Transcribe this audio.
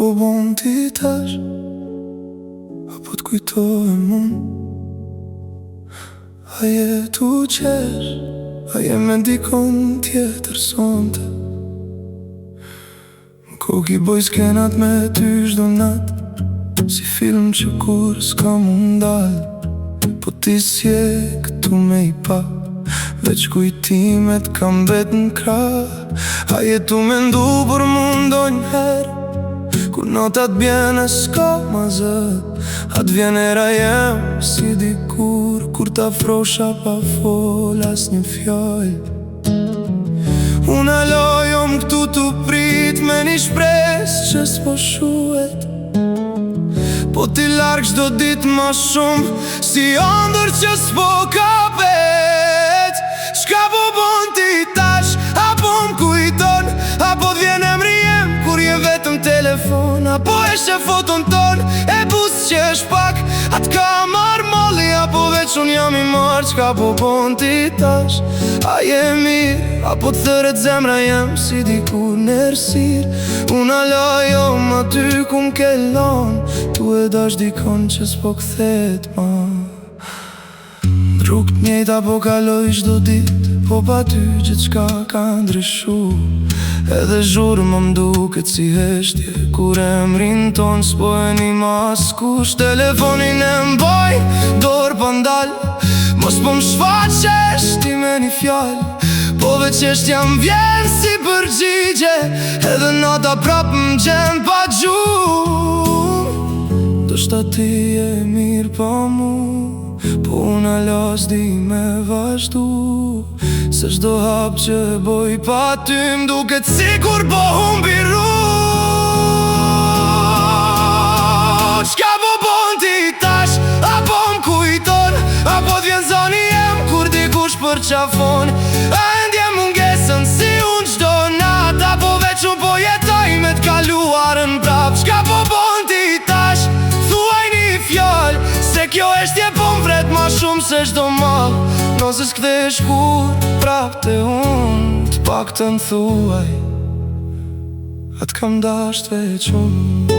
po bon ti tash? Apo t'kujtohem unë? A je tu qesh? A je me dikon tjetër sonte? M'kok I boj skenat me ty çdo nat, si film që kur s'ka mundal. Po ti s'je këtu me I pa, veç kujtimet kam bet n'krah. A je tu me ndu për mundon her, kur notat bjene s'ka ma zët. At vjen era jem si dikur, kur ta frosha pa fol as një fjall. Unë alojom këtu t'u prit me një shpres që s'po shuhet, po ti larg çdo dit ma shumë, si ëndër që s'po kapet. Çka po bon ti tash? Apo m'kujton? Apo t'vjen emri jem kur je vetëm telefon? Apo e shef foton ton e bus që shpak, at ka marr molli, apo veç unë jam I marr? Çka po bon ti tash? A je mirë? Apo t'thëret zemra jem si dikur nërsir? Unë alojom aty ku m'kellon, tu e dash dikon që s'po kthet ma. Rrug t'njejta po kaloj çdo dit, po pa ty gjithçka ka ndryshu. Edhe zhurë më mduket si heshtje, kur emrin ton s'po e një maskush. Telefonin e mboj, dorë pa ndal, mos po m'shfaqesh ti me një fjall. Po veç eshtja m'vjen si përgjigje, edhe nata prap m'gjen pa gjumë. Do shta ti e mirë pa mu, po unë alas di me vazhdu. Se çdo hap që boj pa ty m'duket sikur po humbi rrugë. Çka po bon ti tash? Apo m'kujton? Apo t'vjen zoni jem kur dikush përqafon? A endje mungesën si unë çdo nat, apo veç unë po jetoj me t'kaluarën prap? Çka po bon ti tash? Thuaj një fjall, se kjo eshtje po m'vret ma shumë se çdo mall. Nëse s'kthesh kur prap te unë, t'paktën thuaj, at kam dasht veç unë.